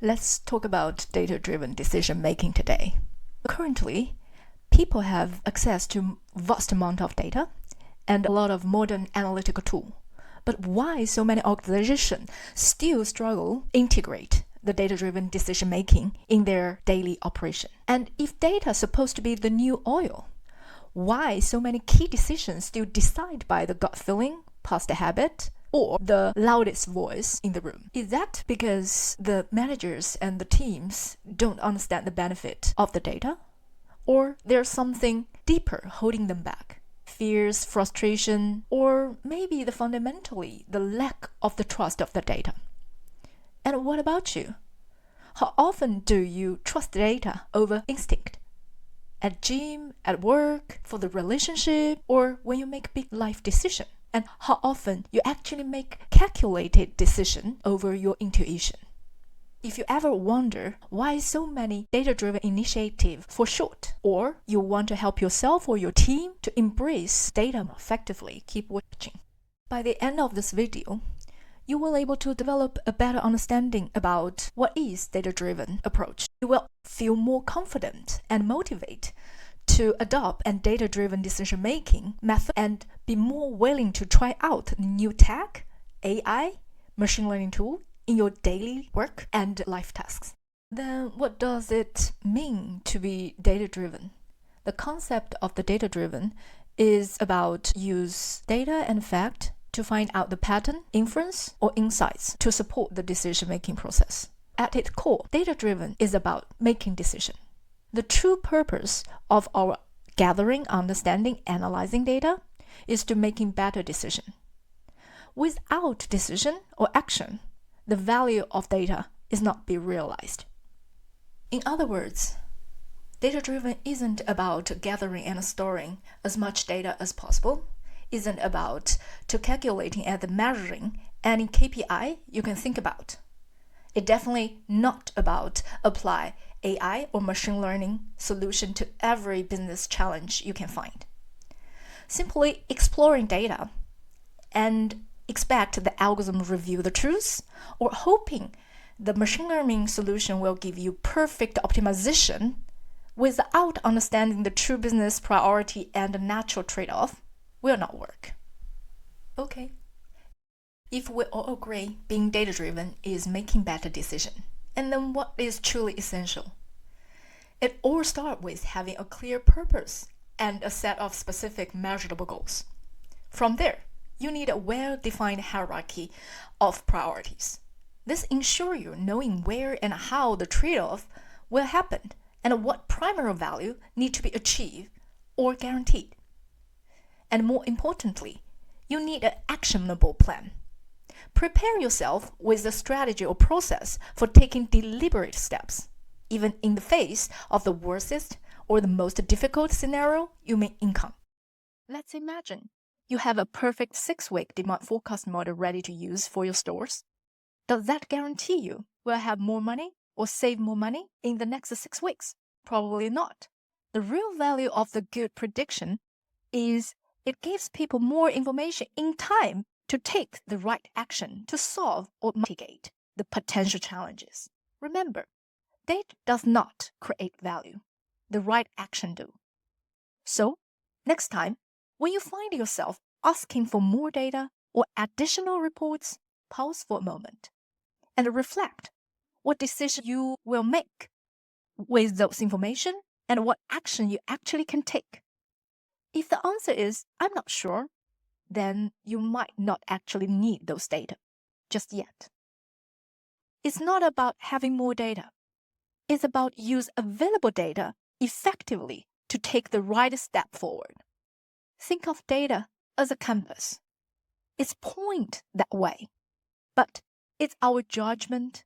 Let's talk about data-driven decision-making today. Currently, people have access to vast amount of data and a lot of modern analytical tools. But why so many organizations still struggle to integrate the data-driven decision-making in their daily operation? And if data is supposed to be the new oil, why so many key decisions still decide by the gut feeling, past habit, or the loudest voice in the room? Is that because the managers and the teams don't understand the benefit of the data? Or there's something deeper holding them back? Fears, frustration, or maybe fundamentally the lack of the trust of the data. And what about you? How often do you trust data over instinct? At gym, at work, for the relationship, or when you make big life decision? And how often you actually make calculated decision over your intuition? If you ever wonder why so many data-driven initiatives for short, or you want to help yourself or your team to embrace data effectively, keep watching. By the end of this video, you will be able to develop a better understanding about what is data-driven approach. You will feel more confident and motivated to adopt a data-driven decision-making method and be more willing to try out new tech, AI, machine learning tool in your daily work and life tasks. Then what does it mean to be data-driven? The concept of the data-driven is about use data and fact to find out the pattern, inference, or insights to support the decision-making process. At its core, data-driven is about making decisions. The true purpose of our gathering, understanding, analyzing data is to making better decision. Without decision or action, the value of data is not be realized. In other words, data-driven isn't about gathering and storing as much data as possible, isn't about to calculating and measuring any KPI you can think about. It's definitely not about apply AI or machine learning solution to every business challenge you can find. Simply exploring data and expect the algorithm review the truth, or hoping the machine learning solution will give you perfect optimization without understanding the true business priority and the natural trade-off will not work. Okay. If we all agree being data-driven is making better decisions, and then what is truly essential? It all starts with having a clear purpose and a set of specific measurable goals. From there, you need a well-defined hierarchy of priorities. This ensures you knowing where and how the trade-off will happen and what primary value need to be achieved or guaranteed. And more importantly, you need an actionable plan. Prepare yourself with a strategy or process for taking deliberate steps, even in the face of the worst or the most difficult scenario you may encounter. Let's imagine you have a perfect 6-week demand forecast model ready to use for your stores. Does that guarantee you will have more money or save more money in the next 6 weeks? Probably not. The real value of the good prediction is it gives people more information in time to take the right action to solve or mitigate the potential challenges. Remember, data does not create value. The right action do. So, next time, when you find yourself asking for more data or additional reports, pause for a moment and reflect what decision you will make with those information and what action you actually can take. If the answer is, I'm not sure, then you might not actually need those data just yet. It's not about having more data. It's about use available data effectively to take the right step forward. Think of data as a compass. It's point that way, but it's our judgment,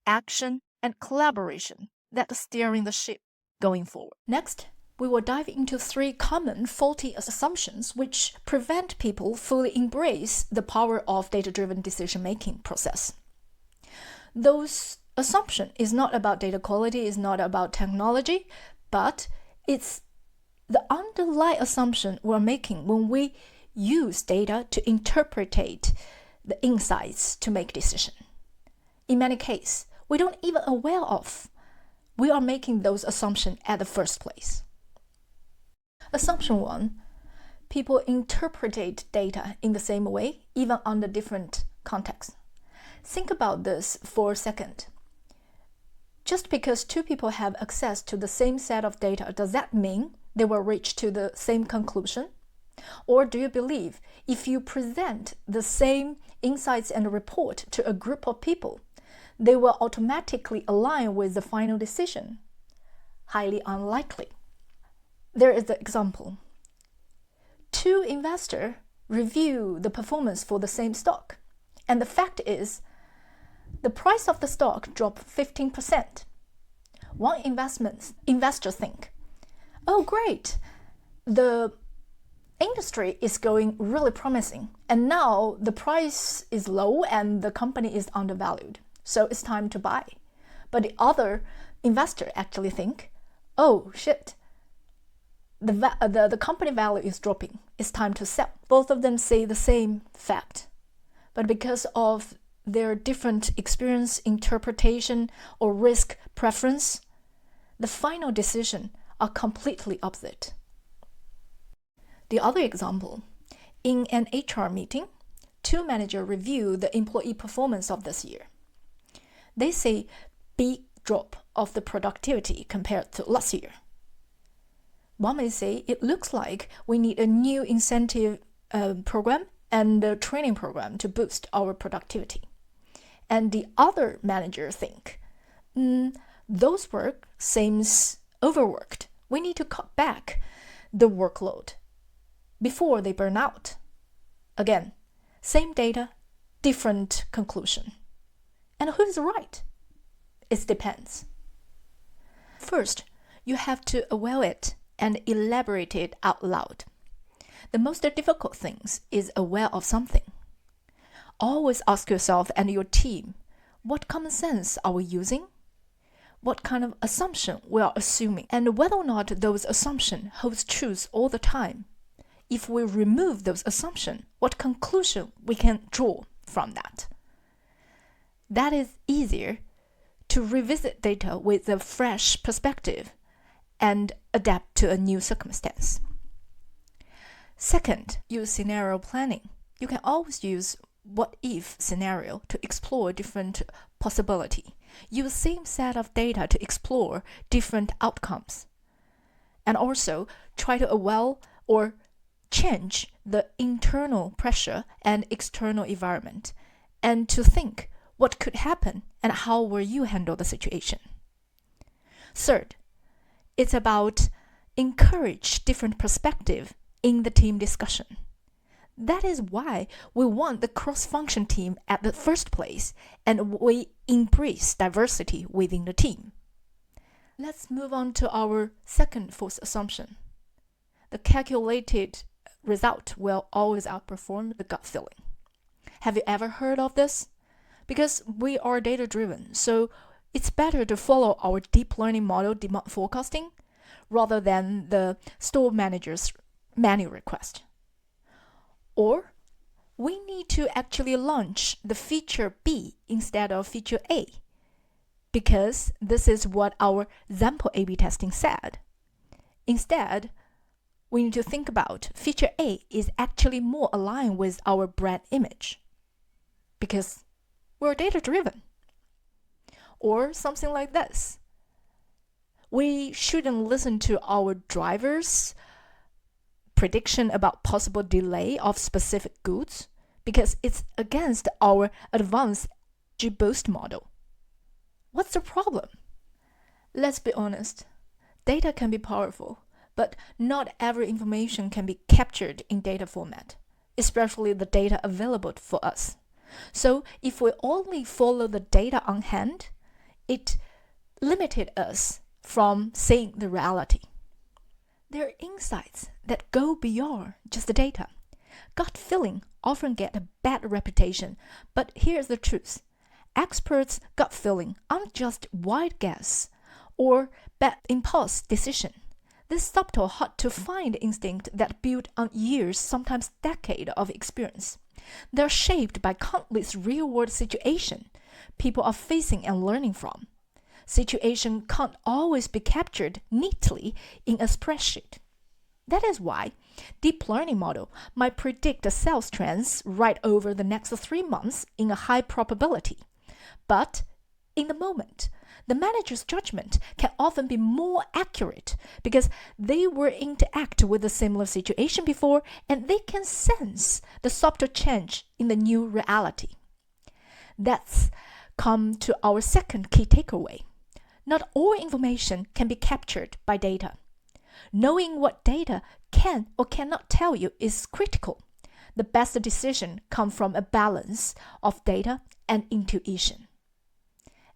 action, and collaboration that are steering the ship going forward. Next, we will dive into 3 common faulty assumptions which prevent people fully embrace the power of data-driven decision-making process. Those assumptions is not about data quality, is not about technology, but it's the underlying assumption we're making when we use data to interpret the insights to make decisions. In many cases, we don't even aware of. We are making those assumptions at the first place. Assumption 1. People interpret data in the same way, even under different contexts. Think about this for a second. Just because two people have access to the same set of data, does that mean they will reach to the same conclusion? Or do you believe if you present the same insights and report to a group of people, they will automatically align with the final decision? Highly unlikely. There is the example. Two investors review the performance for the same stock, and the fact is, the price of the stock dropped 15%. One investor think, oh great, the industry is going really promising, and now the price is low and the company is undervalued, so it's time to buy. But the other investor actually think, oh shit, the company value is dropping, it's time to sell. Both of them say the same fact, but because of their different experience, interpretation, or risk preference, the final decision are completely opposite. The other example, in an HR meeting, two managers review the employee performance of this year. They say big drop of the productivity compared to last year. One may say it looks like we need a new incentive program and a training program to boost our productivity. And the other manager think, those work seems overworked. We need to cut back the workload before they burn out. Again, same data, different conclusion. And who is right? It depends. First, you have to aware it and elaborate it out loud. The most difficult thing is aware of something. Always ask yourself and your team, what common sense are we using? What kind of assumption we are assuming, and whether or not those assumptions hold truth all the time. If we remove those assumptions, what conclusion we can draw from that? That is easier to revisit data with a fresh perspective and adapt to a new circumstance. Second, use scenario planning. You can always use what-if scenario to explore different possibility. Use same set of data to explore different outcomes. And also try to aware or change the internal pressure and external environment, and to think what could happen and how will you handle the situation. Third, it's about encourage different perspective in the team discussion. That is why we want the cross-function team at the first place, and we embrace diversity within the team. Let's move on to our second false assumption. The calculated result will always outperform the gut feeling. Have you ever heard of this? Because we are data-driven, so it's better to follow our deep learning model demand forecasting rather than the store manager's manual request. Or we need to actually launch the feature B instead of feature A, because this is what our sample A/B testing said. Instead, we need to think about feature A is actually more aligned with our brand image, because we're data-driven. Or something like this. We shouldn't listen to our drivers' prediction about possible delay of specific goods, because it's against our advanced G-boost model. What's the problem? Let's be honest. Data can be powerful, but not every information can be captured in data format, especially the data available for us. So if we only follow the data on hand, it limited us from seeing the reality. There are insights that go beyond just the data. Gut feeling often get a bad reputation, but here's the truth. Experts' gut feeling aren't just wild guess or bad impulse decision. This subtle, hard-to-find instinct that built on years, sometimes decades of experience. They're shaped by countless real-world situations, people are facing and learning from. Situation can't always be captured neatly in a spreadsheet. That is why deep learning model might predict the sales trends right over the next 3 months in a high probability. But in the moment, the manager's judgment can often be more accurate because they were interact with a similar situation before and they can sense the subtle change in the new reality. That's come to our second key takeaway. Not all information can be captured by data. Knowing what data can or cannot tell you is critical. The best decision comes from a balance of data and intuition.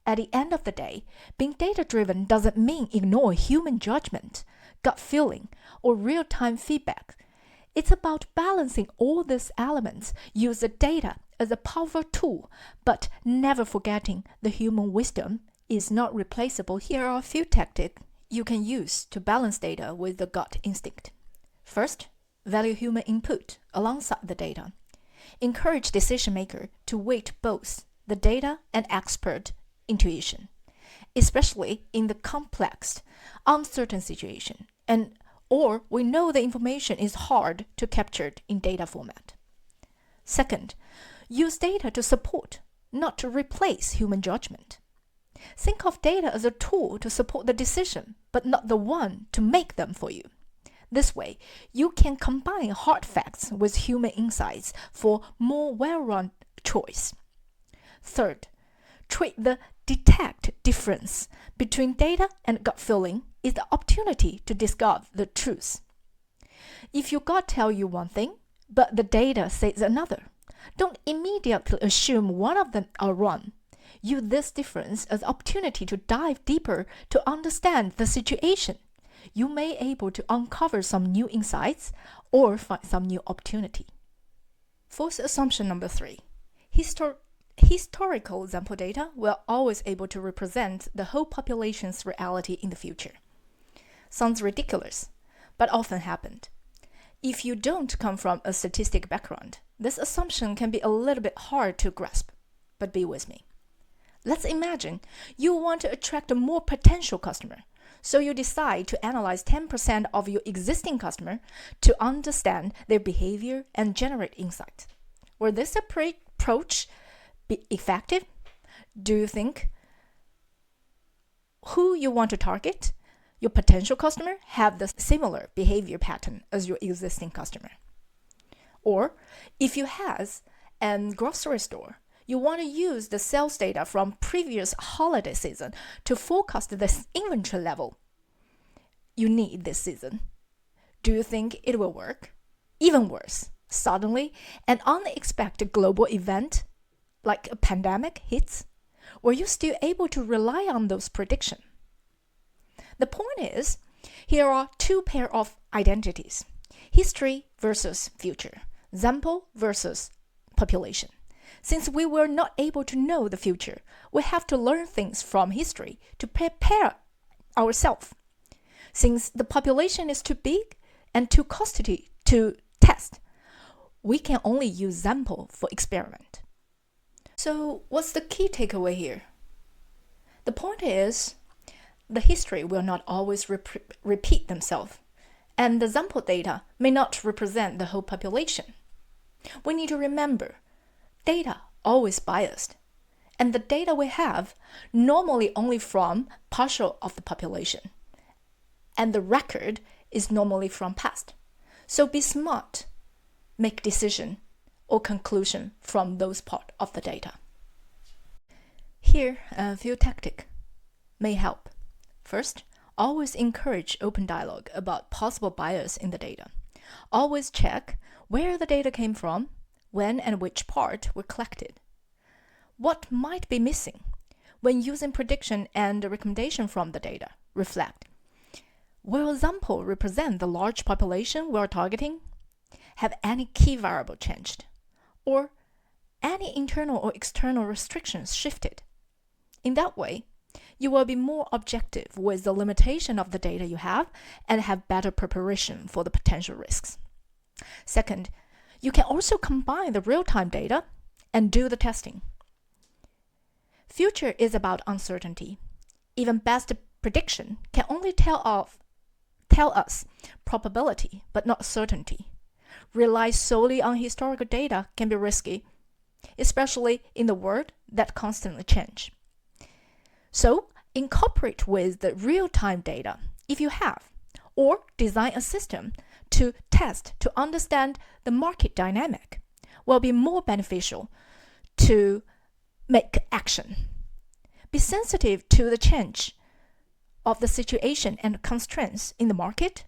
At the end of the day, being data-driven doesn't mean ignore human judgment, gut feeling, or real-time feedback. It's about balancing all these elements, use the data as a powerful tool, but never forgetting the human wisdom is not replaceable. Here are a few tactics you can use to balance data with the gut instinct. First, value human input alongside the data. Encourage decision maker to weight both the data and expert intuition, especially in the complex, uncertain situation, or we know the information is hard to capture in data format. Second, use data to support, not to replace human judgment. Think of data as a tool to support the decision, but not the one to make them for you. This way, you can combine hard facts with human insights for more well-run choice. Third, treat the detect difference between data and gut feeling is the opportunity to discover the truth. If your gut tells you one thing, but the data says another, don't immediately assume one of them are wrong. Use this difference as opportunity to dive deeper to understand the situation. You may be able to uncover some new insights or find some new opportunity. False assumption number 3. Historical sample data will always able to represent the whole population's reality in the future. Sounds ridiculous, but often happened. If you don't come from a statistic background, this assumption can be a little bit hard to grasp, but be with me. Let's imagine you want to attract a more potential customer, so you decide to analyze 10% of your existing customer to understand their behavior and generate insight. Will this approach be effective? Do you think who you want to target, your potential customer, have the similar behavior pattern as your existing customer? Or if you have a grocery store, you want to use the sales data from previous holiday season to forecast the inventory level you need this season. Do you think it will work? Even worse, suddenly an unexpected global event like a pandemic hits. Were you still able to rely on those predictions? The point is, here are two pairs of identities: history versus future, sample versus population. Since we were not able to know the future, we have to learn things from history to prepare ourselves. Since the population is too big and too costly to test, we can only use sample for experiment. So what's the key takeaway here? The point is, the history will not always repeat themselves, and the sample data may not represent the whole population. We need to remember, data always biased, and the data we have normally only from partial of the population, and the record is normally from past. So be smart, make decision or conclusion from those part of the data. Here, a few tactics may help. First, always encourage open dialogue about possible bias in the data. Always check where the data came from, when and which part were collected. What might be missing? When using prediction and recommendation from the data, reflect. Will sample represent the large population we are targeting? Have any key variable changed? Or any internal or external restrictions shifted? In that way, you will be more objective with the limitation of the data you have and have better preparation for the potential risks. Second, you can also combine the real-time data and do the testing. Future is about uncertainty. Even best prediction can only tell us probability, but not certainty. Rely solely on historical data can be risky, especially in the world that constantly change. So, incorporate with the real-time data if you have, or design a system to test to understand the market dynamic will be more beneficial to make action. Be sensitive to the change of the situation and constraints in the market.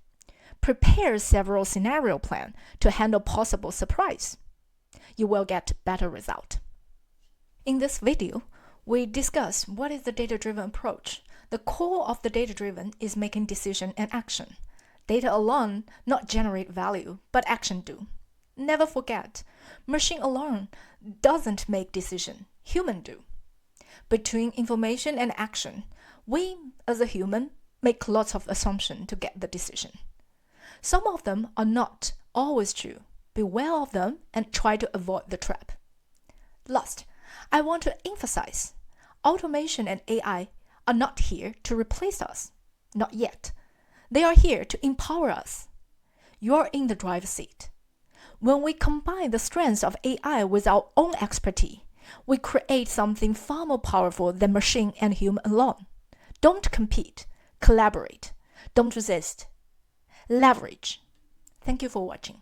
Prepare several scenario plans to handle possible surprise. You will get better result. In this video, we discuss what is the data-driven approach. The core of the data-driven is making decision and action. Data alone not generate value, but action do. Never forget, machine alone doesn't make decision, human do. Between information and action, we as a human make lots of assumptions to get the decision. Some of them are not always true. Beware of them and try to avoid the trap. Last, I want to emphasize, automation and AI are not here to replace us. Not yet. They are here to empower us. You're in the driver's seat. When we combine the strengths of AI with our own expertise, we create something far more powerful than machine and human alone. Don't compete, collaborate. Don't resist. Leverage. Thank you for watching.